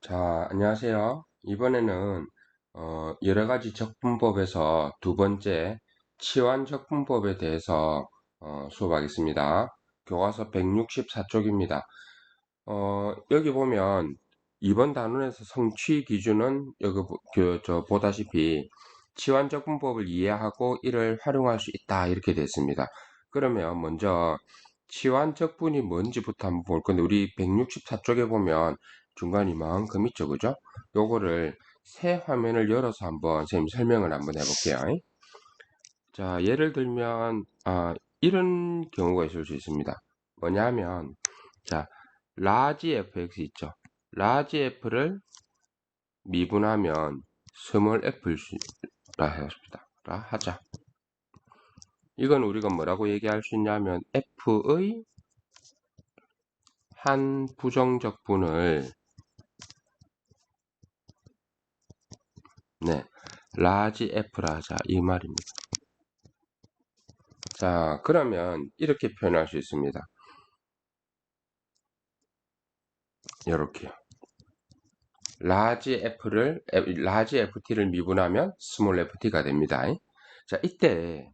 자, 안녕하세요. 이번에는 여러 가지 적분법에서 두 번째 치환 적분법에 대해서 수업하겠습니다. 교과서 164쪽입니다. 여기 보면 이번 단원에서 성취 기준은 여기 보다시피 치환 적분법을 이해하고 이를 활용할 수 있다 이렇게 됐습니다. 그러면 먼저 치환 적분이 뭔지부터 한번 볼 건데 우리 164쪽에 보면 중간 이만큼 있죠, 그죠? 요거를 새 화면을 열어서 한번 선생님 설명을 한번 해볼게요. 자, 예를 들면 이런 경우가 있을 수 있습니다. 뭐냐면 자, 라지 fx 있죠. 라지 f를 미분하면 스몰 f라 하자. 이건 우리가 뭐라고 얘기할 수 있냐면 f의 한 부정적분을 라지 f라 하자 이 말입니다. 자, 그러면 이렇게 표현할 수 있습니다. 이렇게요. 라지 ft를 미분하면 스몰 ft가 됩니다. 자, 이때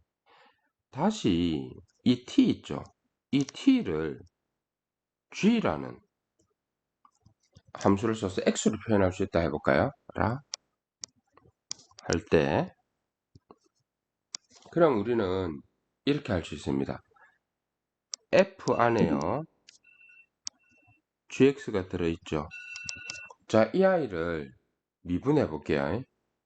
다시 이 t 있죠. 이 t를 g라는 함수를 써서 x로 표현할 수 있다 해볼까요? 라 할 때 그럼 우리는 이렇게 할 수 있습니다. f 안에요 gx가 들어있죠. 자, 이 아이를 미분해 볼게요.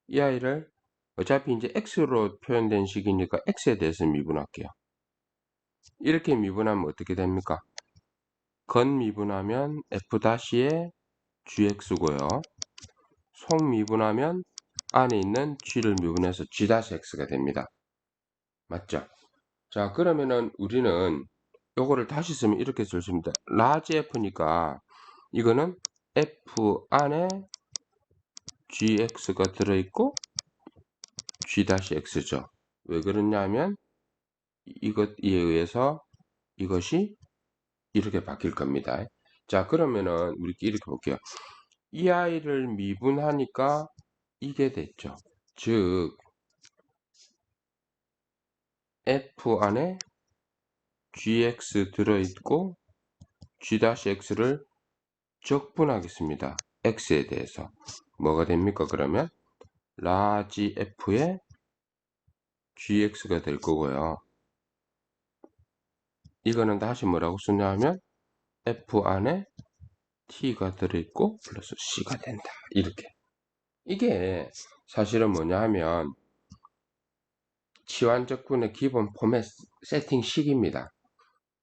이 아이를 어차피 이제 x로 표현된 식이니까 x에 대해서 미분할게요. 이렇게 미분하면 어떻게 됩니까? 건 미분하면 f-의 gx고요. 속 미분하면 안에 있는 g를 미분해서 g-x가 됩니다. 맞죠? 자, 그러면은 우리는 요거를 다시 쓰면 이렇게 쓸 수 있습니다. 라지 f니까 이거는 f 안에 gx가 들어있고 g-x죠. 왜 그러냐면 이것에 의해서 이것이 이렇게 바뀔 겁니다. 자, 그러면은 우리끼리 이렇게 볼게요. 이 아이를 미분하니까 이게 됐죠. 즉 f 안에 gx 들어있고 g-x를 적분하겠습니다. x에 대해서 뭐가 됩니까? 그러면 라지 f의 gx가 될 거고요. 이거는 다시 뭐라고 쓰냐면 f 안에 t가 들어있고 플러스 c가 된다. 이렇게. 이게 사실은 뭐냐 하면 치환적분의 기본 포맷 세팅식입니다.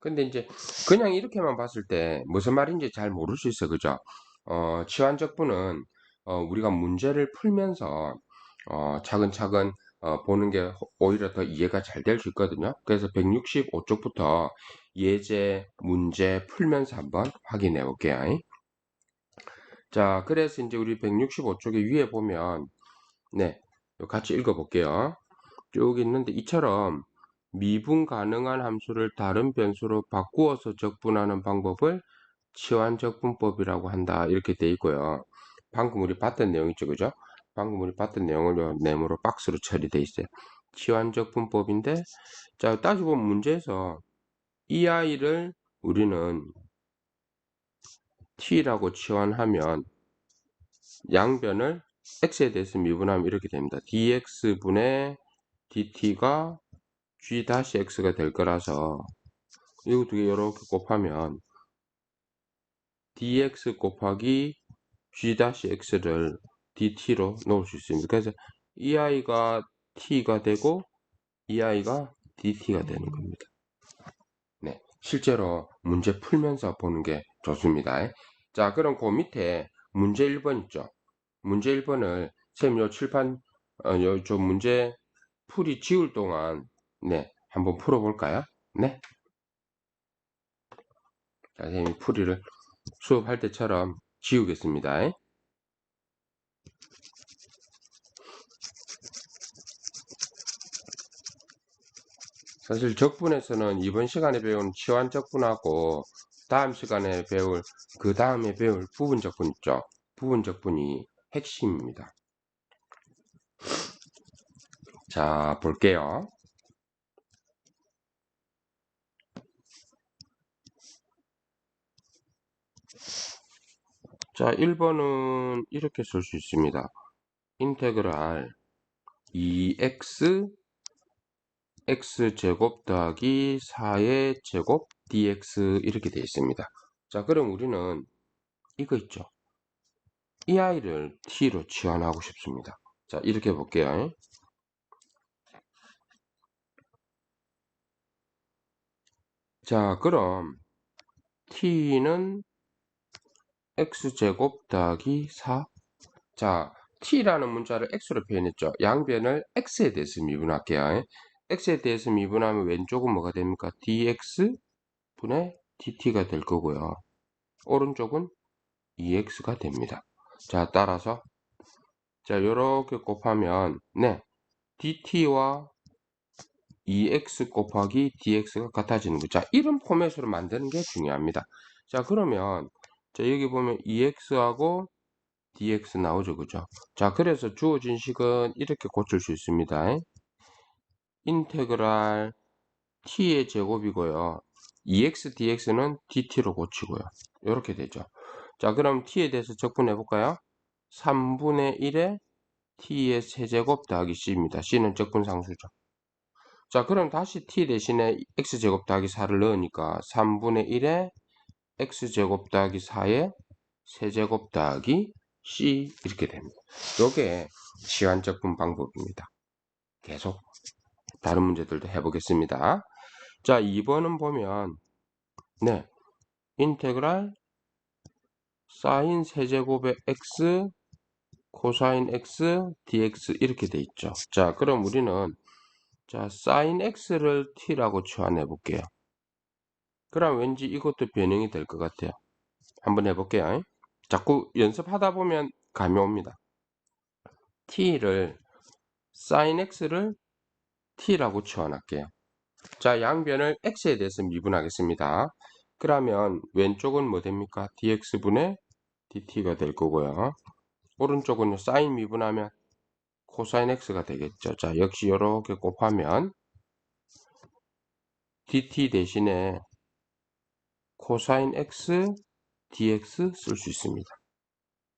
근데 이제 그냥 이렇게만 봤을 때 무슨 말인지 잘 모를 수 있어. 그죠? 치환적분은 우리가 문제를 풀면서 차근차근 보는 게 오히려 더 이해가 잘 될 수 있거든요. 그래서 165쪽부터 예제 문제 풀면서 한번 확인해 볼게요. 자, 그래서 이제 우리 165쪽에 위에 보면 같이 읽어 볼게요. 쭉 있는데 이처럼 미분 가능한 함수를 다른 변수로 바꾸어서 적분하는 방법을 치환적분법이라고 한다. 이렇게 돼 있고요. 방금 우리 봤던 내용 있죠, 그죠? 방금 우리 봤던 내용을 네모로 박스로 처리돼 있어요. 치환적분법인데, 자, 따지고 보면 문제에서 이 아이를 우리는 t라고 치환하면 양변을 x에 대해서 미분하면 이렇게 됩니다. dx분의 dt가 g-x가 될 거라서 이거 두 개 이렇게 곱하면 dx 곱하기 g-x를 dt로 넣을 수 있습니다. 그래서 이 아이가 t가 되고 이 아이가 dt가 되는 겁니다. 네, 실제로 문제 풀면서 보는 게 좋습니다. 자, 그럼 그 밑에 문제 1번 있죠. 문제 1번을 선생님 요 칠판 저 문제 풀이 지울 동안 한번 풀어볼까요? 네. 자, 선생님이 풀이를 수업할 때처럼 지우겠습니다. 사실 적분에서는 이번 시간에 배운 치환 적분하고 다음 시간에 배울 그 다음에 배울 부분 적분 있죠. 부분적분이 핵심입니다. 자, 볼게요. 자, 1번은 이렇게 쓸 수 있습니다. 인테그랄 2x x제곱 더하기 4의 제곱 dx 이렇게 되어 있습니다. 자, 그럼 우리는 이거 있죠. 이 아이를 t로 치환하고 싶습니다. 자, 이렇게 볼게요. 자, 그럼 t는 x제곱 더하기 4. 자, t라는 문자를 x로 표현했죠. 양변을 x에 대해서 미분할게요. x에 대해서 미분하면 왼쪽은 뭐가 됩니까? dx분의 dt가 될 거고요. 오른쪽은 2x가 됩니다. 자, 따라서 자, 요렇게 곱하면 네, dt와 2x 곱하기 dx가 같아지는 거죠. 자, 이런 포맷으로 만드는 게 중요합니다. 자, 그러면 자, 여기 보면 2x하고 dx 나오죠, 그죠? 자, 그래서 주어진 식은 이렇게 고칠 수 있습니다. 인테그랄 t의 제곱이고요. 2x dx는 dt로 고치고요. 이렇게 되죠. 자, 그럼 t에 대해서 적분해 볼까요? 3분의 1에 t의 세제곱 더하기 c입니다. c는 적분상수죠. 자, 그럼 다시 t 대신에 x제곱 더하기 4를 넣으니까 3분의 1에 x제곱 더하기 4의 세제곱 더하기 c 이렇게 됩니다. 이게 시한적분 방법입니다. 계속 다른 문제들도 해보겠습니다. 자, 2번은 보면 네, 인테그랄 사인 세제곱의 x 코사인 x dx 이렇게 돼 있죠. 자, 그럼 우리는 자, 사인 x를 t라고 치환해 볼게요. 그럼 왠지 이것도 변형이 될 것 같아요. 한번 해볼게요. 자꾸 연습하다 보면 감이 옵니다. t를 sin x를 t라고 치환할게요. 자, 양변을 x에 대해서 미분하겠습니다. 그러면 왼쪽은 뭐 됩니까? dx분의 dt가 될 거고요. 오른쪽은 sin 미분하면 코사인 x가 되겠죠. 자, 역시 이렇게 곱하면 dt 대신에 코사인 x dx 쓸 수 있습니다.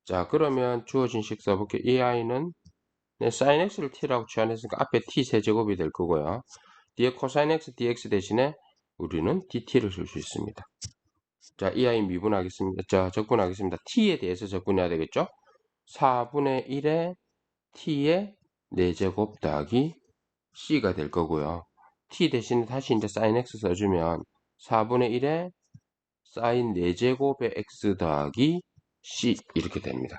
자, 그러면 주어진 식 써볼게요. 이 아이는 네, sin x를 t라고 치환했으니까 앞에 t 세제곱이 될 거고요. 뒤에 코사인 x dx 대신에 우리는 dt를 쓸 수 있습니다. 자, 이 아이 미분하겠습니다. 자, 적분하겠습니다. t에 대해서 적분해야 되겠죠? 4분의 1에 t의 4제곱 더하기 c가 될 거고요. t 대신에 다시 이제 sin x 써주면 4분의 1에 sin 4제곱의 x 더하기 c 이렇게 됩니다.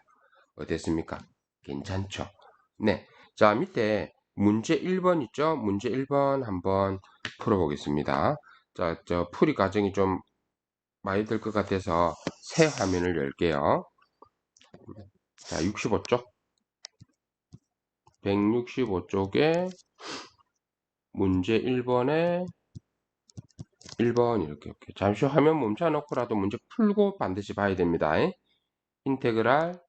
어땠습니까? 괜찮죠? 네. 자, 밑에 문제 1번 있죠? 문제 1번 한번 풀어보겠습니다. 자, 저 풀이 과정이 좀 많이 들 것 같아서 새 화면을 열게요. 자, 65쪽. 165쪽에 문제 1번에 1번 이렇게 잠시 화면 멈춰 놓고라도 문제 풀고 반드시 봐야 됩니다. 인테그랄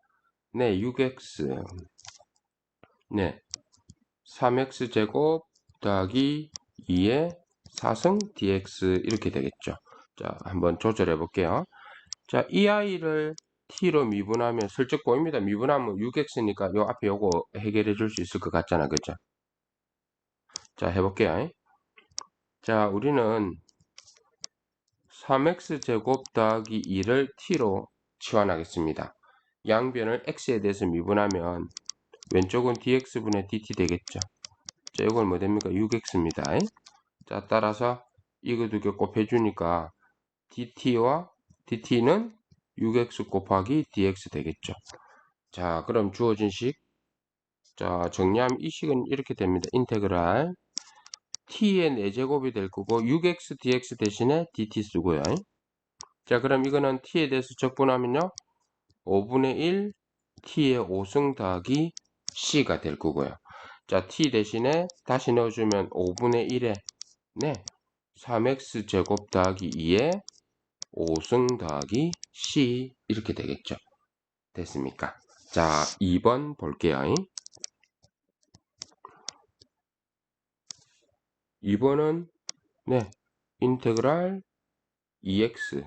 네 6x 네 3x 제곱 더하기 2의 4승 dx 이렇게 되겠죠. 자, 한번 조절해 볼게요. 자, 이 아이를 t로 미분하면 슬쩍 보입니다. 미분하면 6x니까 요 앞에 요거 해결해 줄 수 있을 것 같잖아, 그죠? 자, 해볼게요. 자, 우리는 3x 제곱 더하기 2를 t로 치환하겠습니다. 양변을 x에 대해서 미분하면 왼쪽은 dx분의 dt 되겠죠. 자, 이걸 뭐 됩니까? 6x입니다. 자, 따라서 이거 두 개 곱해주니까 dt와 dt는 6x 곱하기 dx 되겠죠. 자, 그럼 주어진 식. 자, 정리하면 이 식은 이렇게 됩니다. 인테그랄 t의 4제곱이 될 거고 6x dx 대신에 dt 쓰고요. 자, 그럼 이거는 t에 대해서 적분하면요. 5분의 1 t의 5승 더하기 c가 될 거고요. 자, t 대신에 다시 넣어주면 5분의 1에 네, 3x 제곱 더하기 2의 5승 더하기 c 이렇게 되겠죠. 됐습니까? 자, 2번 볼게요. 2번은 네, 인테그랄 2x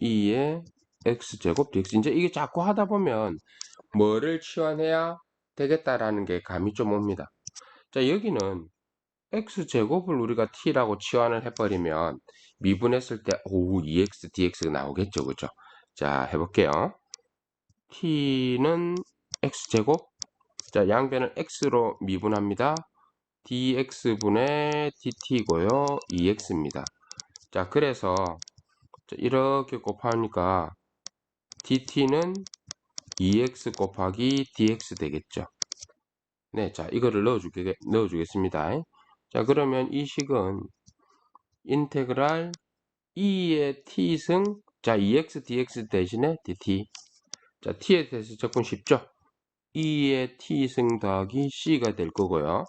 2의 x제곱 dx. 이제 이게 자꾸 하다 보면 뭐를 치환해야 되겠다라는 게 감이 좀 옵니다. 자, 여기는 x제곱을 우리가 t라고 치환을 해버리면 미분했을 때 2x dx가 나오겠죠, 그죠? 자, 해볼게요. t는 x제곱, 자, 양변을 x로 미분합니다. dx분의 dt고요, 2x입니다. 자, 그래서 이렇게 곱하니까 dt는 2x 곱하기 dx 되겠죠. 네, 자, 이거를 넣어주겠습니다. 자, 그러면 이 식은 인테그랄 2의 t승, 자, 2x dx 대신에 dt. 자, t에 대해서 접근 쉽죠? 2의 t승 더하기 c가 될 거고요.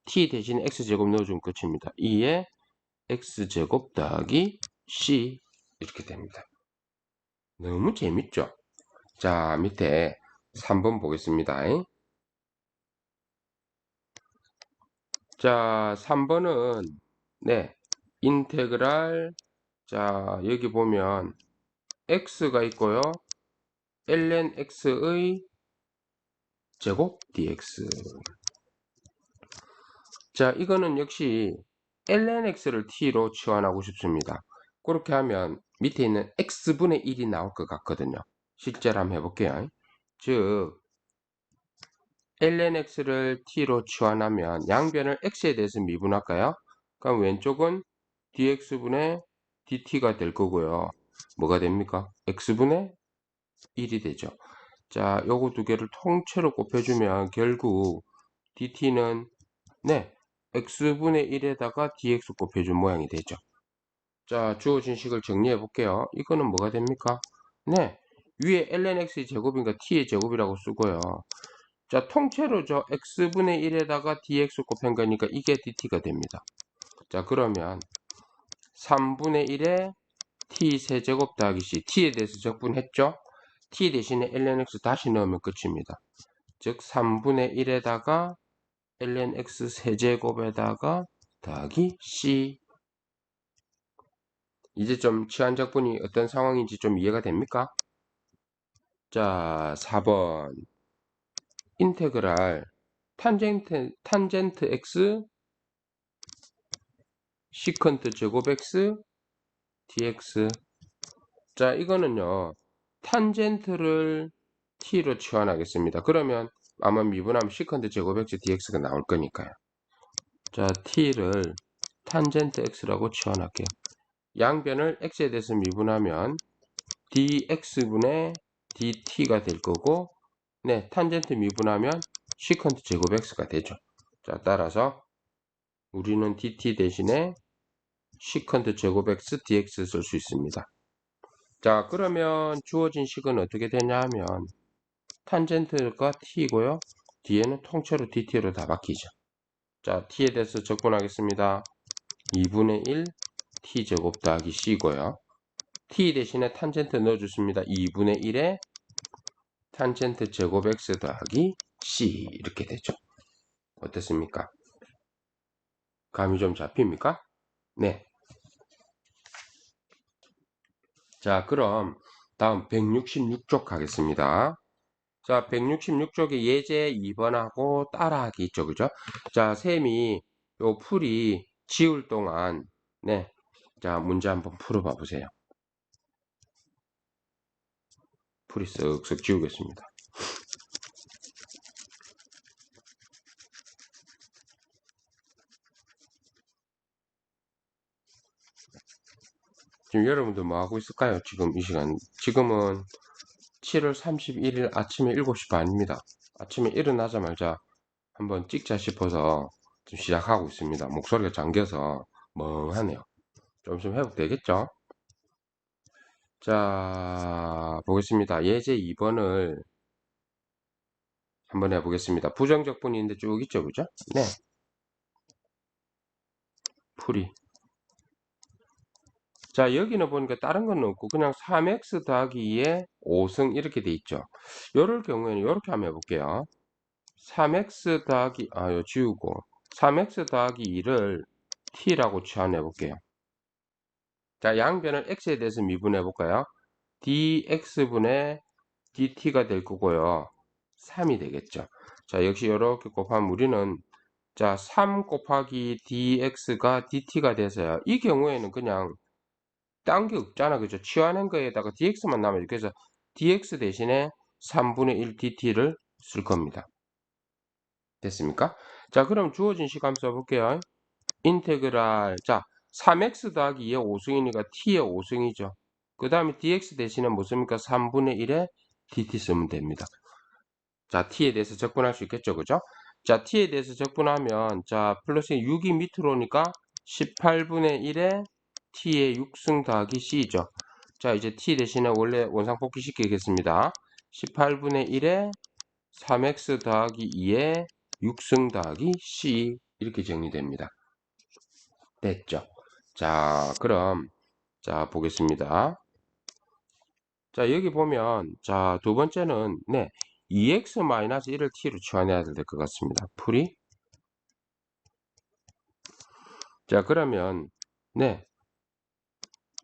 t 대신에 x제곱 넣어주면 끝입니다. 2의 x제곱 더하기 c 이렇게 됩니다. 너무 재밌죠? 자, 밑에 3번 보겠습니다. 자, 3번은 네, 인테그랄, 자, 여기 보면 x가 있고요. ln x의 제곱 dx. 자, 이거는 역시 ln x를 t로 치환하고 싶습니다. 그렇게 하면 밑에 있는 x분의 1이 나올 것 같거든요. 실제로 한번 해볼게요. 즉 ln x를 t로 치환하면 양변을 x에 대해서 미분할까요? 그럼 왼쪽은 dx분의 dt가 될 거고요. 뭐가 됩니까? x분의 1이 되죠. 자, 요거 두 개를 통째로 곱해주면 결국 dt는 네, x분의 1에다가 dx 곱해준 모양이 되죠. 자, 주어진 식을 정리해 볼게요. 이거는 뭐가 됩니까? 네, 위에 ln x의 제곱인가 t의 제곱이라고 쓰고요. 자, 통째로 저 x분의 1에다가 dx 곱한 거니까 이게 dt가 됩니다. 자, 그러면 3분의 1에 t 세제곱 더하기 c, t에 대해서 적분했죠? t 대신에 ln x 다시 넣으면 끝입니다. 즉 3분의 1에다가 ln x 세제곱에다가 더하기 c. 이제 좀 치환적분이 어떤 상황인지 좀 이해가 됩니까? 자, 4번 인테그랄 탄젠트 x 시컨트 제곱 x dx. 자, 이거는요 탄젠트를 t로 치환하겠습니다. 그러면 아마 미분하면 시컨트 제곱 x dx가 나올 거니까요. 자, t를 탄젠트 x라고 치환할게요. 양변을 x에 대해서 미분하면 dx분의 dt가 될 거고, 네, 탄젠트 미분하면 시컨트 제곱 x가 되죠. 자, 따라서 우리는 dt 대신에 시컨트 제곱 x dx 쓸 수 있습니다. 자, 그러면 주어진 식은 어떻게 되냐 하면 탄젠트가 t이고요. 뒤에는 통째로 dt로 다 바뀌죠. 자, t에 대해서 적분하겠습니다. 2분의 1 t제곱 더하기 c고요. t 대신에 탄젠트 넣어줬습니다. 2분의 1에 탄젠트 제곱 x 더하기 c 이렇게 되죠. 어떻습니까? 감이 좀 잡힙니까? 네. 자, 그럼 다음 166쪽 가겠습니다. 자, 166쪽에 예제 2번하고 따라하기 있죠, 그죠? 자, 쌤이 요 풀이 지울 동안 네, 자, 문제 한번 풀어봐 보세요. 풀이 쓱쓱 지우겠습니다. 지금 여러분들 뭐 하고 있을까요? 지금 이 시간. 지금은 7월 31일 아침에 7시 반입니다. 아침에 일어나자마자 한번 찍자 싶어서 지금 시작하고 있습니다. 목소리가 잠겨서 멍하네요. 좀 있으면 회복되겠죠? 자, 보겠습니다. 예제 2번을 한번 해보겠습니다. 부정적분인데 쭉 있죠, 그죠? 네. 풀이. 자, 여기는 보니까 다른 건 없고 그냥 3x 더하기 2의 5승 이렇게 돼 있죠. 요럴 경우에는 이렇게 한번 해볼게요. 3x 더하기 요 지우고 3x 더하기 2를 t라고 치환해 볼게요. 자, 양변을 x에 대해서 미분해 볼까요? dx분의 dt가 될 거고요. 3이 되겠죠. 자, 역시 이렇게 곱하면 우리는 자, 3 곱하기 dx가 dt가 돼서요. 이 경우에는 그냥 딴 게 없잖아. 그죠? 치환한 거에다가 dx만 남아요. 그래서 dx 대신에 3분의 1 dt를 쓸 겁니다. 됐습니까? 자, 그럼 주어진 식 한번 써볼게요. 인테그랄, 자, 3x 더하기 2의 5승이니까 t의 5승이죠. 그 다음에 dx 대신에 뭐 씁니까? 3분의 1에 dt 쓰면 됩니다. 자, t에 대해서 적분할 수 있겠죠. 그죠? 자, t에 대해서 적분하면, 자, 플러스 6이 밑으로 오니까 18분의 1에 t의 6승 더하기 c죠. 자, 이제 t 대신에 원래 원상복귀 시키겠습니다. 18분의 1에 3x 더하기 2에 6승 더하기 c 이렇게 정리됩니다. 됐죠? 자, 그럼 자 보겠습니다. 자, 여기 보면 자, 두 번째는 네 2x-1을 t로 치환해야 될 것 같습니다. 풀이. 자, 그러면 네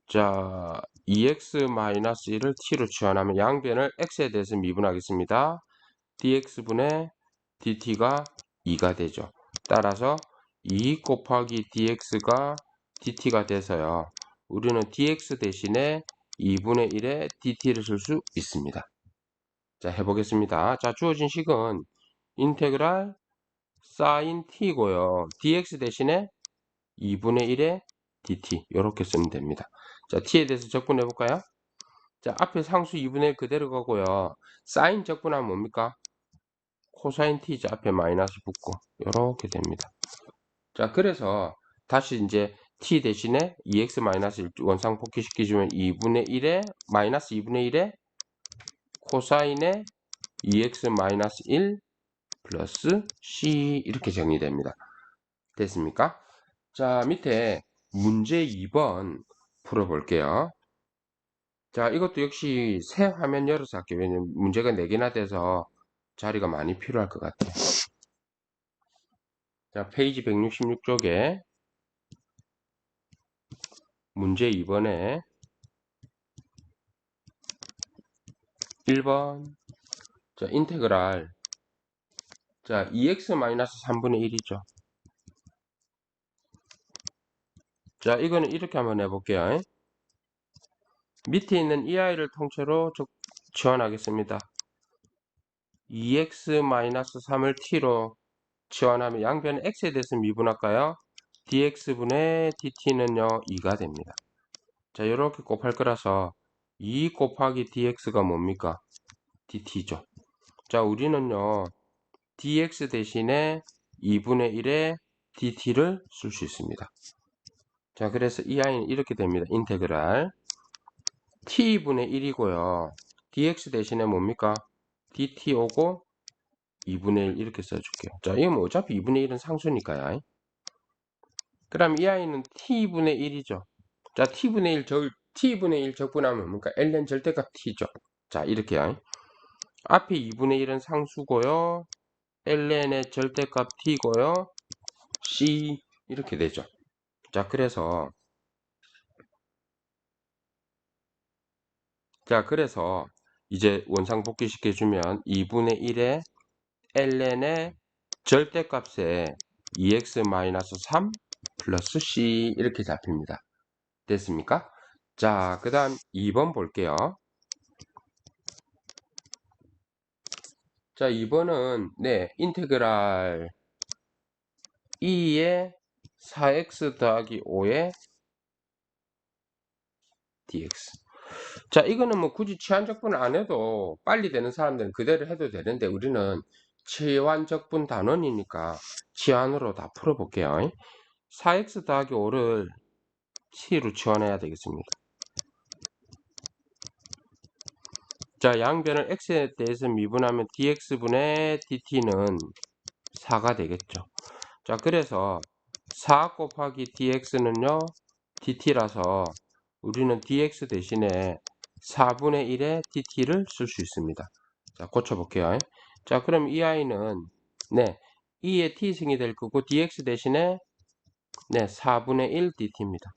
자 2x-1을 t로 치환하면 양변을 x에 대해서 미분하겠습니다. dx분의 dt가 2가 되죠. 따라서 2 곱하기 dx가 dt가 돼서요. 우리는 dx 대신에 2분의 1의 dt를 쓸 수 있습니다. 자, 해보겠습니다. 자, 주어진 식은 인테그랄 sin t고요. dx 대신에 2분의 1의 dt 이렇게 쓰면 됩니다. 자, t에 대해서 적분해 볼까요? 자, 앞에 상수 2분의 1 그대로 가고요. sin 적분하면 뭡니까? 코사인 t자 앞에 마이너스 붙고 이렇게 됩니다. 자, 그래서 다시 이제 t 대신에 2x 마이너스 1 원상 복귀시키주면 2분의 1에 마이너스 2분의 1에 코사인의 2x 마이너스 1 플러스 c 이렇게 정리됩니다. 됐습니까? 자, 밑에 문제 2번 풀어볼게요. 자, 이것도 역시 새 화면 열어서 할게요. 왜냐면 문제가 4개나 돼서 자리가 많이 필요할 것 같아요. 자, 페이지 166쪽에 문제 2번에 1번 자, 인테그랄 자, 2x-3분의 1이죠. 자, 이거는 이렇게 한번 해볼게요. 밑에 있는 이 아이를 통째로 치환하겠습니다. 2x-3을 t로 치환하면 양변 x에 대해서 미분할까요? dx분의 dt는요 2가 됩니다. 자, 이렇게 곱할 거라서 2 곱하기 dx가 뭡니까? dt죠. 자, 우리는요 dx 대신에 2분의 1의 dt를 쓸 수 있습니다. 자, 그래서 이 아이는 이렇게 됩니다. 인테그랄 t분의 1이고요. dx 대신에 뭡니까? dt 오고 2분의 1 이렇게 써줄게요. 자, 이건 뭐 어차피 2분의 1은 상수니까요. 그럼 이 아이는 t분의 1이죠. 자, t분의 1 적분하면 뭡니까? ln 절대값 t죠. 자, 이렇게요. 앞에 2분의 1은 상수고요. ln의 절대값 t고요. c 이렇게 되죠. 자, 그래서 이제 원상복귀 시켜주면 2분의 1의 ln의 절대값에 2x-3 플러스 c 이렇게 잡힙니다. 됐습니까? 자, 그 다음 2번 볼게요. 자, 2번은 네 인테그랄 2의 4x 더하기 5의 dx. 자, 이거는 뭐 굳이 치환적분 안 해도 빨리 되는 사람들은 그대로 해도 되는데 우리는 치환적분 단원이니까 치환으로 다 풀어볼게요. 4x 더하기 5를 t로 치환해야 되겠습니다. 자, 양변을 x에 대해서 미분하면 dx분의 dt는 4가 되겠죠. 자, 그래서 4 곱하기 dx는요 dt라서 우리는 dx 대신에 4분의 1의 dt를 쓸 수 있습니다. 자, 고쳐볼게요. 자, 그럼 이 아이는 네, 2의 t승이 될 거고 dx 대신에 네, 4분의 1 dt입니다.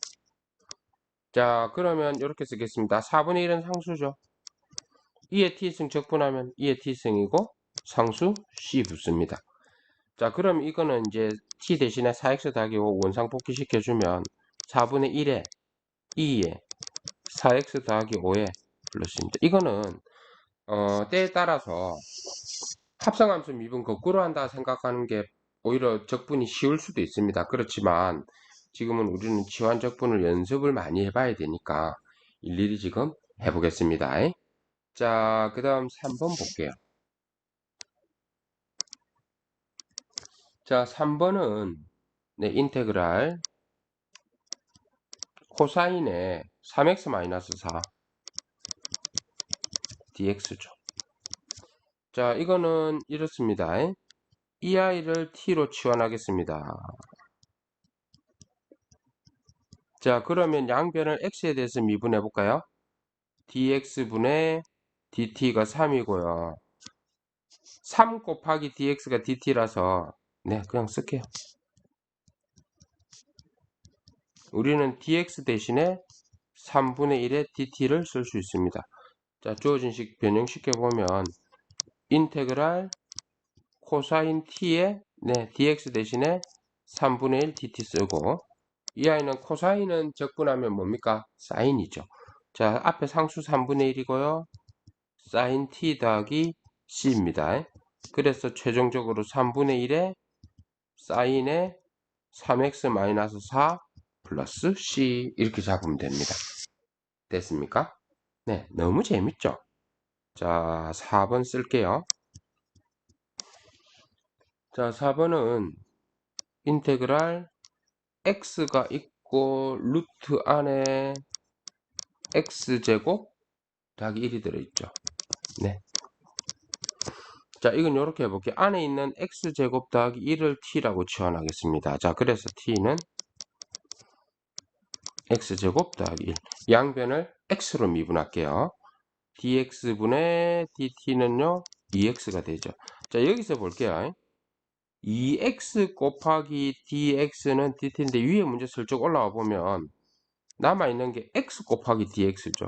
자, 그러면 이렇게 쓰겠습니다. 4분의 1은 상수죠. 2의 t승 적분하면 2의 t승이고 상수 c 붙습니다. 자, 그럼 이거는 이제 t 대신에 4x 더하기 5 원상복귀 시켜주면 4분의 1에 2에 4x 더하기 5에 플러스입니다. 이거는 때에 따라서 합성함수 미분 거꾸로 한다 생각하는 게 오히려 적분이 쉬울 수도 있습니다. 그렇지만 지금은 우리는 치환적분을 연습을 많이 해봐야 되니까 일일이 지금 해보겠습니다. 자, 그 다음 3번 볼게요. 자, 3번은 네, 인테그랄 코사인의 3x-4 dx죠. 자, 이거는 이렇습니다. 이 아이를 t로 치환하겠습니다. 자, 그러면 양변을 x에 대해서 미분해 볼까요? dx분의 dt가 3이고요. 3 곱하기 dx가 dt라서 네, 그냥 쓸게요. 우리는 dx 대신에 3분의 1의 dt를 쓸 수 있습니다. 자, 주어진 식 변형시켜 보면 인테그랄 코사인 t의 네, dx 대신에 3분의 1 dt 쓰고 이 아이는 코사인은 적분하면 뭡니까? 사인이죠. 자, 앞에 상수 3분의 1이고요. 사인 t 더하기 c입니다. 그래서 최종적으로 3분의 1에 사인의 3x-4 플러스 c 이렇게 잡으면 됩니다. 됐습니까? 네, 너무 재밌죠? 자, 4번 쓸게요. 자, 4번은 인테그랄 x가 있고 루트 안에 x제곱 더하기 1이 들어있죠. 네. 자, 이건 이렇게 해볼게요. 안에 있는 x제곱 더하기 1을 t라고 치환하겠습니다. 자, 그래서 t는 x제곱 더하기 1. 양변을 x로 미분할게요. dx분의 dt는요, 2x가 되죠. 자, 여기서 볼게요. 2x 곱하기 dx는 dt인데 위에 문제 슬쩍 올라와 보면 남아있는 게 x 곱하기 dx죠.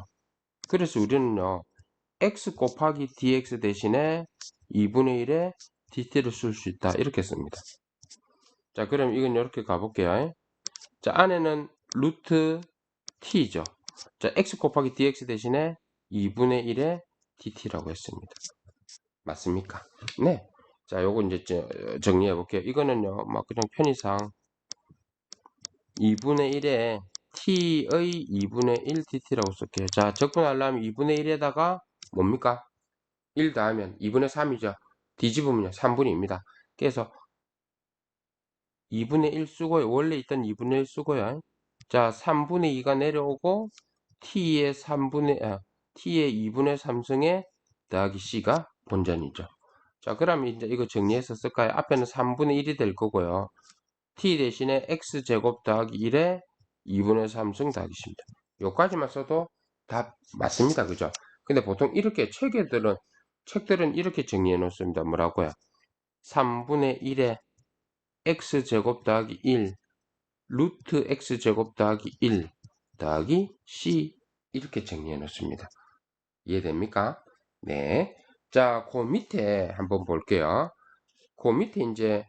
그래서 우리는요, x 곱하기 dx 대신에 2분의 1에 dt를 쓸 수 있다. 이렇게 씁니다. 자, 그럼 이건 이렇게 가볼게요. 자, 안에는 루트 t죠. 자, x 곱하기 dx 대신에 2분의 1에 dt라고 했습니다. 맞습니까? 네. 자, 요거 이제 정리해 볼게요. 이거는요, 막 그냥 편의상 2분의 1에 t의 2분의 1 dt라고 쓸게요. 자, 적분하려면 2분의 1에다가 뭡니까? 1 더하면 2분의 3이죠. 뒤집으면요, 3분입니다. 그래서 2분의 1 쓰고요. 원래 있던 2분의 1 쓰고요. 자, 3분의 2가 내려오고 t의 2분의 3승에 더하기 c가 본전이죠. 자, 그러면 이제 이거 정리해서 쓸까요? 앞에는 3분의 1이 될 거고요. t 대신에 x제곱 더하기 1에 2분의 3승 더하기 c입니다. 요까지만 써도 다 맞습니다. 그죠? 근데 보통 이렇게 책들은 이렇게 정리해 놓습니다. 뭐라고요? 3분의 1에 x제곱 더하기 1 루트 x제곱 더하기 1 더하기 c 이렇게 정리해 놓습니다. 이해됩니까? 네. 자, 그 밑에 한번 볼게요. 그 밑에 이제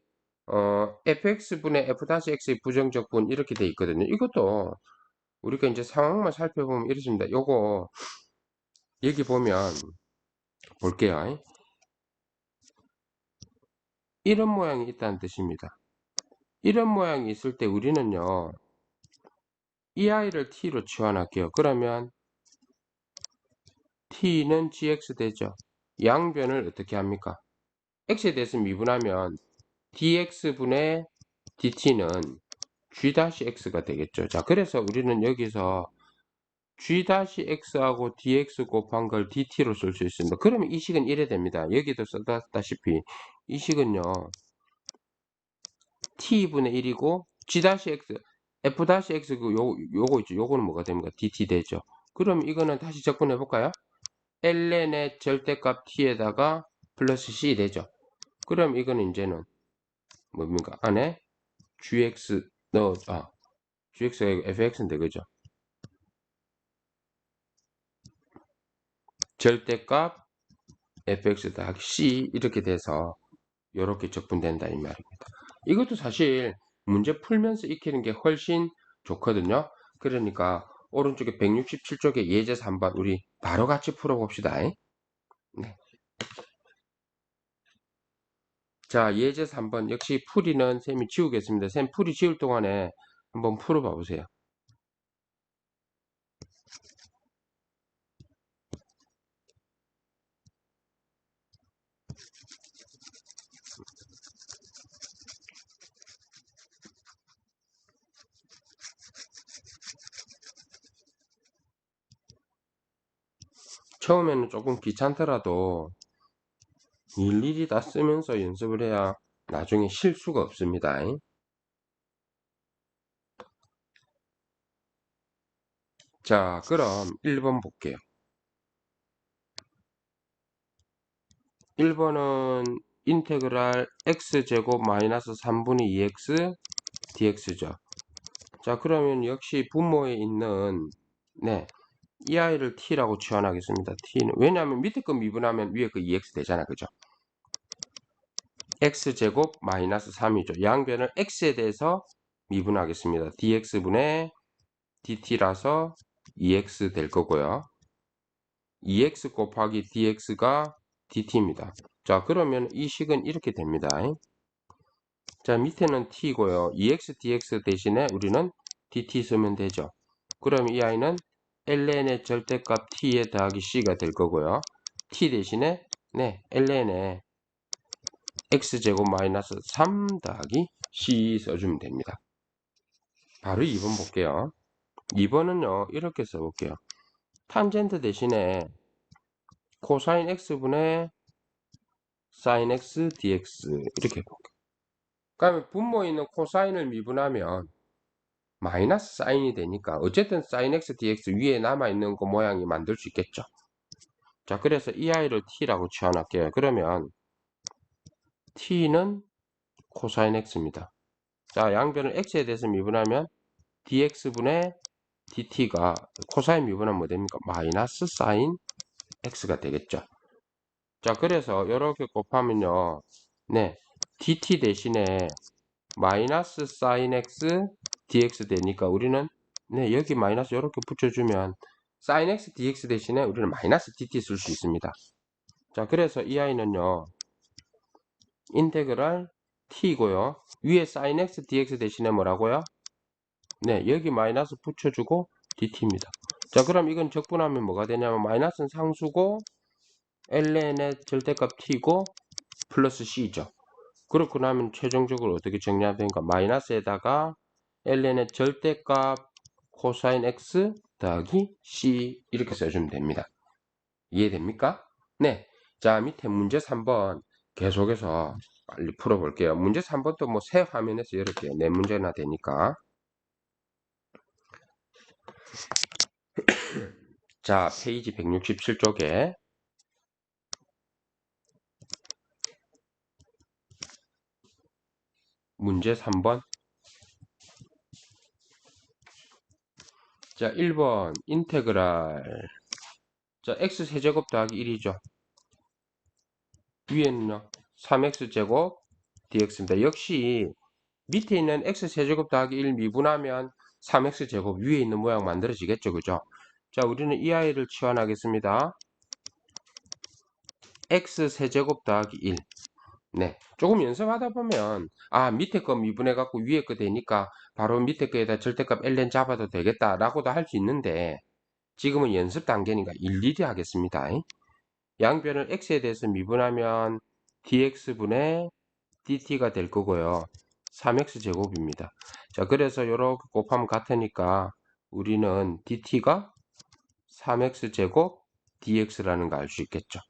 fx분의 f-x의 부정적분 이렇게 돼 있거든요. 이것도 우리가 이제 상황만 살펴보면 이렇습니다. 요거 여기 보면 볼게요. 이런 모양이 있다는 뜻입니다. 이런 모양이 있을 때 우리는요, 이 아이를 t로 치환할게요. 그러면 t는 gx 되죠. 양변을 어떻게 합니까? x에 대해서 미분하면 dx분의 dt는 g-x가 되겠죠. 자, 그래서 우리는 여기서 g-x하고 dx 곱한 걸 dt로 쓸 수 있습니다. 그러면 이 식은 이래 됩니다. 여기도 써다시피 이 식은요, t분의 1이고 g-x f-x 요거 있죠. 요거는 뭐가 됩니까? dt 되죠. 그럼 이거는 다시 적분해 볼까요? ln의 절대값 t에다가 플러스 c 되죠. 그럼 이거는 이제는 뭡니까? 안에 gx gx가 fx인데 그죠? 절대값 fx 더하기 c 이렇게 돼서 이렇게 적분된다 이 말입니다. 이것도 사실 문제 풀면서 익히는 게 훨씬 좋거든요. 그러니까 오른쪽에 167쪽에 예제 3번 우리 바로 같이 풀어봅시다. 네. 자, 예제 3번 역시 풀이는 쌤이 지우겠습니다. 쌤 풀이 지울 동안에 한번 풀어봐 보세요. 처음에는 조금 귀찮더라도 일일이 다 쓰면서 연습을 해야 나중에 실수가 없습니다. 자, 그럼 1번 볼게요. 1번은 인테그랄 x제곱 마이너스 3분의 2x dx죠. 자, 그러면 역시 분모에 있는 네, 이 아이를 t라고 치환하겠습니다. t는 왜냐하면 밑에 거 미분하면 위에 거 2x 되잖아, 그죠? x제곱 마이너스 3이죠. 양변을 x에 대해서 미분하겠습니다. dx분의 dt라서 2x 될 거고요. 2x 곱하기 dx가 dt입니다. 자, 그러면 이 식은 이렇게 됩니다. 자, 밑에는 t고요. 2x dx 대신에 우리는 dt 쓰면 되죠. 그럼 이 아이는 ln의 절대값 t에 더하기 c가 될 거고요. t 대신에 네, ln의 x제곱 마이너스 3 더하기 c 써주면 됩니다. 바로 2번 볼게요. 2번은요 이렇게 써볼게요. 탄젠트 대신에 코사인 x분의 sin x dx 이렇게 해볼게요. 그러면 분모에 있는 코사인을 미분하면 마이너스 사인이 되니까 어쨌든 sin x dx 위에 남아있는 그 모양이 만들 수 있겠죠. 자, 그래서 이 아이를 t라고 치환할게요. 그러면 t는 코사인 x입니다. 자, 양변을 x에 대해서 미분하면 dx분의 dt가 코사인 미분하면 뭐 됩니까? 마이너스 사인 x가 되겠죠. 자, 그래서 이렇게 곱하면요. 네, dt 대신에 마이너스 사인 x dx 되니까 우리는 네, 여기 마이너스 이렇게 붙여주면 sin x dx 대신에 우리는 마이너스 dt 쓸 수 있습니다. 자, 그래서 이 아이는요. 인테그랄 t고요. 위에 sin x dx 대신에 뭐라고요? 네, 여기 마이너스 붙여주고 dt입니다. 자, 그럼 이건 적분하면 뭐가 되냐면 마이너스는 상수고 ln의 절대값 t고 플러스 c죠. 그렇고 나면 최종적으로 어떻게 정리하면 되니까 마이너스에다가 ln의 절대값 코사인 x 더하기 c 이렇게 써주면 됩니다. 이해됩니까? 네. 자, 밑에 문제 3번 계속해서 빨리 풀어볼게요. 문제 3번도 뭐 새 화면에서 열을게요. 네 문제나 되니까. 자, 페이지 167쪽에 문제 3번. 자, 1번 인테그랄. 자, x 세제곱 더하기 1이죠. 위에는요. 3x제곱 dx입니다. 역시 밑에 있는 x 세제곱 더하기 1 미분하면 3x제곱 위에 있는 모양 만들어지겠죠. 그죠? 자, 우리는 이 아이를 치환하겠습니다. x 세제곱 더하기 1. 네, 조금 연습하다 보면 밑에 거 미분해 갖고 위에 거 되니까 바로 밑에 거에다 절대값 ln 잡아도 되겠다 라고도 할 수 있는데 지금은 연습 단계니까 일일이 하겠습니다. 양변을 x에 대해서 미분하면 dx분의 dt가 될 거고요. 3x 제곱입니다. 자, 그래서 이렇게 곱하면 같으니까 우리는 dt가 3x 제곱 dx라는 거 알 수 있겠죠.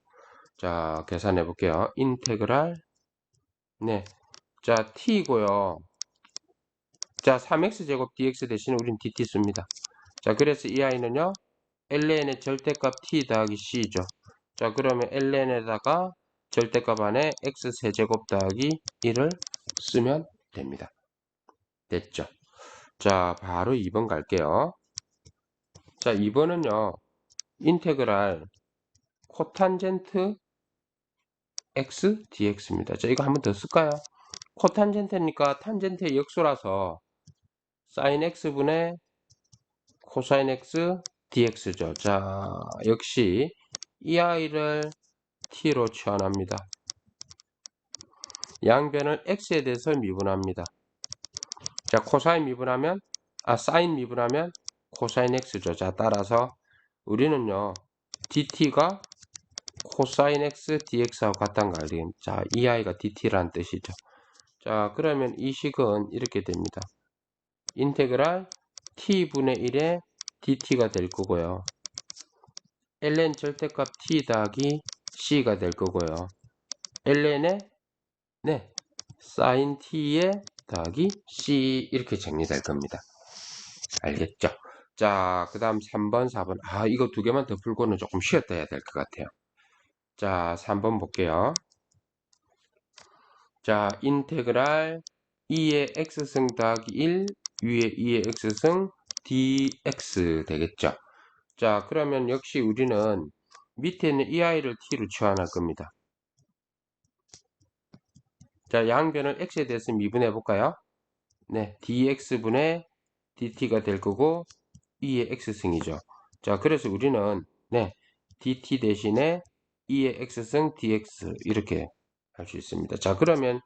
자, 계산해 볼게요. 인테그랄 네, 자 t고요. 자, 3x제곱 dx 대신에 우린 dt 씁니다. 자, 그래서 이 아이는요, ln의 절대값 t 더하기 c죠. 자, 그러면 ln에다가 절대값 안에 x 세제곱 더하기 1을 쓰면 됩니다. 됐죠? 자, 바로 2번 갈게요. 자, 2번은요, 인테그랄 코탄젠트 x dx입니다. 자, 이거 한번 더 쓸까요? 코탄젠트니까 탄젠트의 역수라서 sin x분의 코사인 x dx죠. 자, 역시 이 아이를 t로 치환합니다. 양변을 x에 대해서 미분합니다. 자, 코사인 미분하면 사인 미분하면 코사인 x죠. 자, 따라서 우리는요, dt가 코사인 x dx하고 같다는 거 알겠습니다. 자, 이 아이가 dt라는 뜻이죠. 자, 그러면 이 식은 이렇게 됩니다. 인테그랄 t분의 1에 dt가 될 거고요. ln 절대값 t 더하기 c가 될 거고요. ln의 sin t에 더하기 c 이렇게 정리될 겁니다. 알겠죠? 자, 그 다음 3번, 4번. 이거 두 개만 더 풀고는 조금 쉬었다 해야 될 것 같아요. 자, 3번 볼게요. 자, 인테그랄 2의 x승 더하기 1 위에 2의 x승 dx 되겠죠? 자, 그러면 역시 우리는 밑에 있는 이 아이를 t로 치환할 겁니다. 자, 양변을 x에 대해서 미분해 볼까요? 네, dx분의 dt가 될 거고 2의 x승이죠. 자, 그래서 우리는 dt 대신에 2의 x승 dx 이렇게 할 수 있습니다. 자, 그러면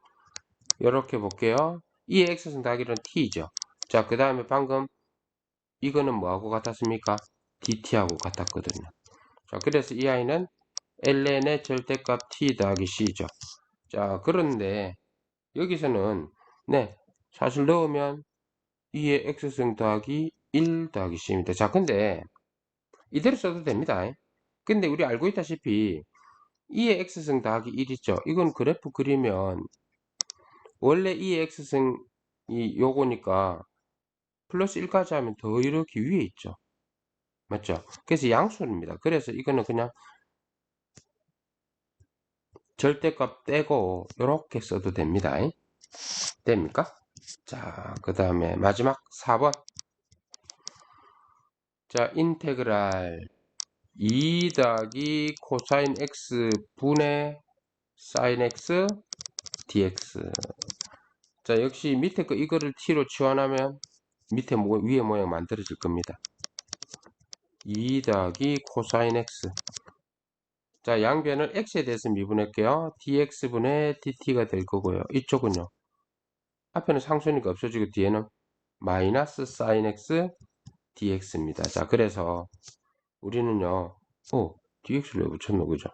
이렇게 볼게요. 2의 x승 더하기는 t죠. 자, 그 다음에 방금 이거는 뭐하고 같았습니까? dt하고 같았거든요. 자, 그래서 이 아이는 ln의 절대값 t 더하기 c죠. 자, 그런데 여기서는 사실 넣으면 2의 x승 더하기 1 더하기 c입니다. 자, 근데 이대로 써도 됩니다. 근데 우리 알고 있다시피 2의 x승 더하기 1 있죠. 이건 그래프 그리면 원래 2의 x승이 요거니까 플러스 1까지 하면 더 이렇게 위에 있죠. 맞죠? 그래서 양수입니다. 그래서 이거는 그냥 절대값 떼고 이렇게 써도 됩니다. 됩니까? 자, 그 다음에 마지막 4번. 자, 인테그랄 2 더하기 코사인 x 분의 사인 x dx. 자, 역시 밑에 거 이거를 t로 치환하면 밑에 위에 모양 만들어질 겁니다. 2 더하기 코사인 x. 자, 양변을 x에 대해서 미분할게요. dx분의 dt가 될 거고요. 이쪽은요. 앞에는 상수니까 없어지고 뒤에는 마이너스 사인 x dx입니다. 자, 그래서 우리는요. dx를 왜 붙였노, 그죠?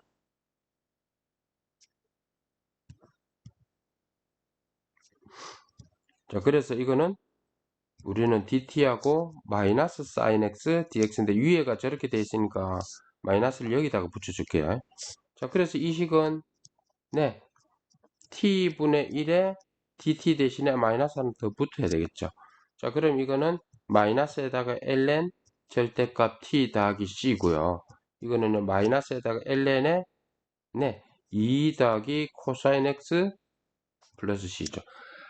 자, 그래서 이거는 우리는 dt하고 마이너스 sin x dx인데 위에가 저렇게 되어 있으니까 마이너스를 여기다가 붙여줄게요. 자, 그래서 이 식은 t분의 1에 dt 대신에 마이너스 하나 더 붙어야 되겠죠. 자, 그럼 이거는 마이너스에다가 ln 절대값 t 더하기 c고요. 이거는 마이너스에다가 ln에 2 더하기 코사인 x 플러스 c죠.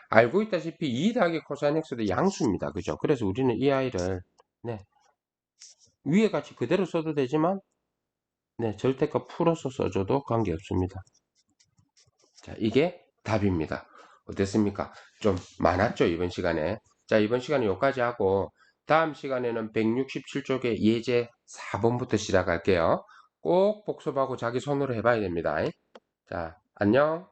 알고 있다시피 2 더하기 코사인 x도 양수입니다. 그죠? 그래서 우리는 이 아이를 위에 같이 그대로 써도 되지만 절대값 풀어서 써줘도 관계없습니다. 자, 이게 답입니다. 어땠습니까? 좀 많았죠, 이번 시간에. 자, 이번 시간에 여기까지 하고 다음 시간에는 167쪽의 예제 4번부터 시작할게요. 꼭 복습하고 자기 손으로 해봐야 됩니다. 자, 안녕.